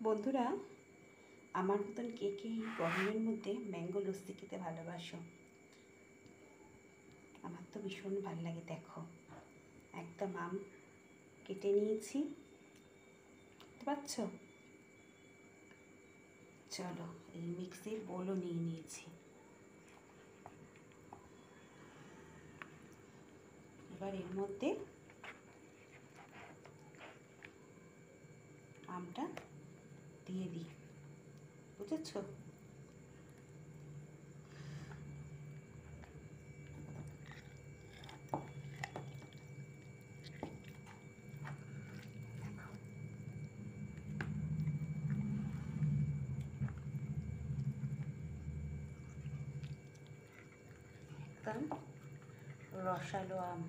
বন্ধুরা, আমার মতন কে কে এই গরমের মধ্যে ম্যাঙ্গো লস্যি খেতে ভালোবাসো? আমার তো ভীষণ ভালো লাগে। দেখো, একদম আম কেটে নিয়েছি, বুঝতে পারছো? চলো, এই মিক্সির বোলও নিয়ে নিয়েছি। এবার এর মধ্যে আমটা দিয়ে দিই, বুঝেছো? একদম রসালো আম।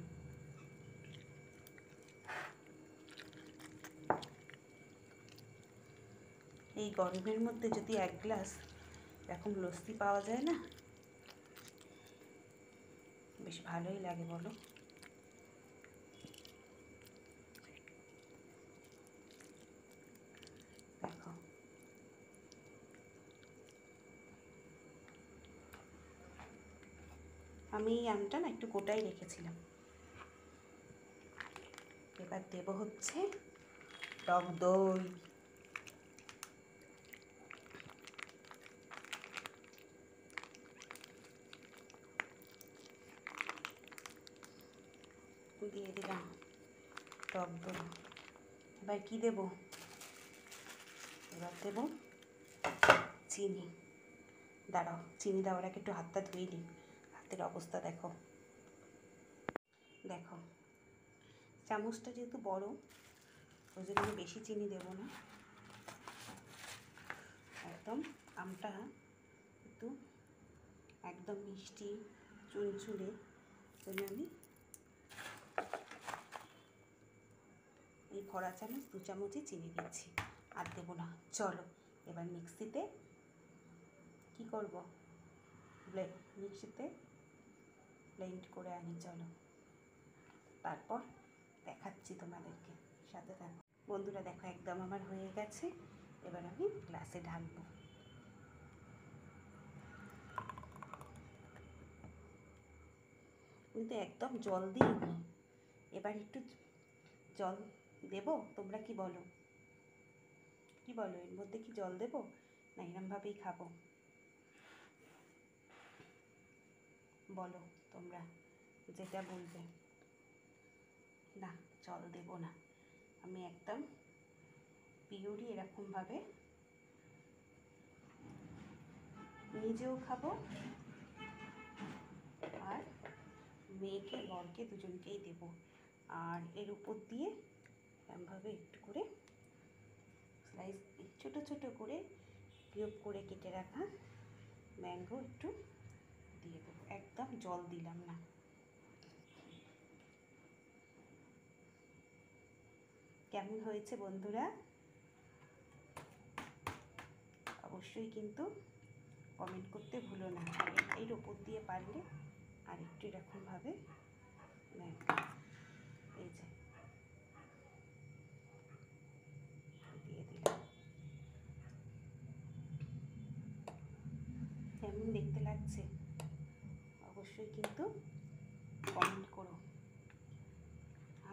এই গরমের মধ্যে যদি এক গ্লাস এরকম লস্যি পাওয়া যায় না, বেশ ভালোই লাগে, বলো? দেখো, আমি এই আমটা না একটু গোটাই রেখেছিলাম। এবার দেব হচ্ছে টক দই। দিয়ে দিলাম টক দই। এবার কি দেব? এবার দেব চিনি। দাঁড়াও, চিনি দেওয়ার আগে একটু হাতটা ধুয়ে নিই। হাতের অবস্থা দেখো। দেখো, চামচটা যেহেতু বড়, ওই জন্য আমি বেশি চিনি দেব না। একদম আমটা একটু একদম মিষ্টি চুলচুলে, জন্য আমি এই ভরা চামচ 2 চামচই চিনি দিচ্ছি, আর দেবো না। চলো, এবার মিক্সিতে কি করব, মিক্সিতে ব্লেন্ড করে আনি। চলো, তারপর দেখাচ্ছি তোমাদেরকে, সাথে থাকো। বন্ধুরা দেখো, একদম আমার হয়ে গেছে। এবার আমি গ্লাসে ঢালবো। কিন্তু একদম জল দিইনি। এবার একটু জল দেব, তোমরা কি বলো? কি বলো, এর মধ্যে কি জল দেব না এরমভাবেই খাবো? বলো তোমরা, যেটা বলবে। না, জল দেব না, আমি একদম পিওরই এরকমভাবে নিজেও খাবো আর মেয়েকে বরকে দুজনকেই দেব। আর এর উপর দিয়ে এরকমভাবে একটু করে স্লাইস, ছোটো ছোটো করে কিউব করে কেটে রাখা ম্যাঙ্গো একটু দিয়ে দেবো। একদম জল দিলাম না। কেমন হয়েছে বন্ধুরা? অবশ্যই কিন্তু কমেন্ট করতে ভুলো না। এর ওপর দিয়ে পারলে আর একটু এরকমভাবে এই যে দিয়ে দিলাম। কেমন দেখতে লাগছে অবশ্যই কিন্তু কমেন্ট করো।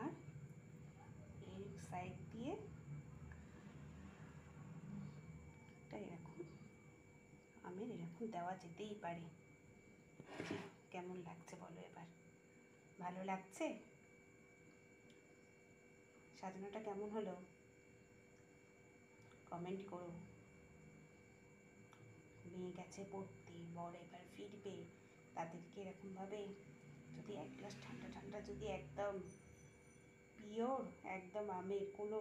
আর এর সাইড দিয়ে এটা এরকম আমের এরকম দেওয়া যেতেই পারে। কেমন লাগছে বলো এবার? ভালো লাগছে? সাজানোটা কেমন হলো কমেন্ট করো। মেয়ে গেছে পড়তে, বর এবার ফিরবে, তাদেরকে এরকমভাবে যদি এক গ্লাস ঠান্ডা ঠান্ডা, যদি একদম পিওর একদম আমের কোনো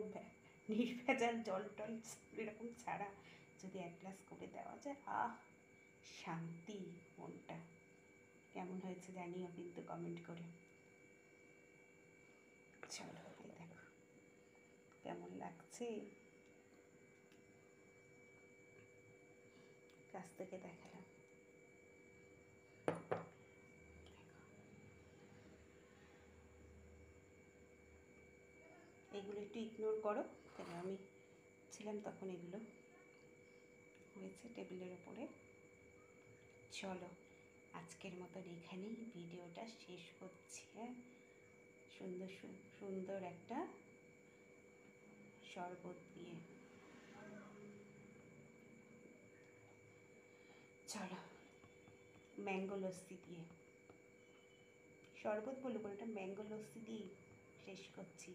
নির্ভেজাল জল টল এরকম ছাড়া যদি এক গ্লাস করে দেওয়া যায়, আহ শান্তি মনটা। কেমন হয়েছে জানিও কিন্তু কমেন্ট করে। চলো, এই দেখো কেমন লাগছে, কাছ থেকে দেখালাম। এগুলো একটু ইগনোর করো, কেন আমি করছিলাম তখন এগুলো হয়েছে টেবিলের ওপরে। চলো আজকের মতন এখানেই ভিডিওটা শেষ করছি। হ্যাঁ, সুন্দর সুন্দর একটা শরবত দিয়ে। চলো, ম্যাঙ্গো লস্যি দিয়ে, শরবত বলবো এটা ম্যাঙ্গো লস্যি দিয়ে শেষ করছি।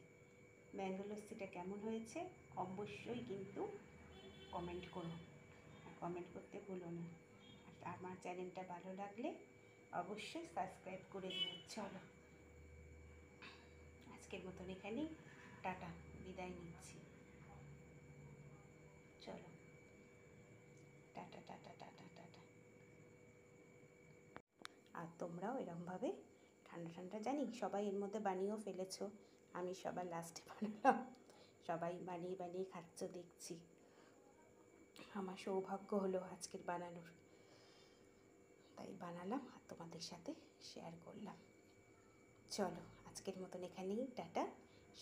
ম্যাঙ্গো লস্যিটা কেমন হয়েছে অবশ্যই কিন্তু কমেন্ট করো, আর কমেন্ট করতে ভুলো না। আর আমার চ্যানেলটা ভালো লাগলে অবশ্যই সাবস্ক্রাইব করে দিও। চলো আজকের মতন এখানেই টাটা, বিদায় নিচ্ছি। চলো টাটা টাটা টাটা টাটা। আর তোমরাও এরকমভাবে ঠান্ডা ঠান্ডা, জানি সবাই এর মধ্যে বানিয়েও ফেলেছো, আমি সবার লাস্টে বানালাম। সবাই বানিয়ে বানিয়ে খাচ্ছ দেখছি, আমার সৌভাগ্য হলো আজকের বানানোর, তাই বানালাম আর তোমাদের সাথে শেয়ার করলাম। চলো আজকের মতন এখানেই টাটা,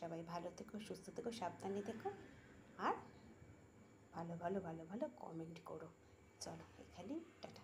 সবাই ভালো থেকো, সুস্থ থেকো, সাবধানে থেকো, আর ভালো ভালো ভালো ভালো কমেন্ট করো। চলো এখানেই টাটা।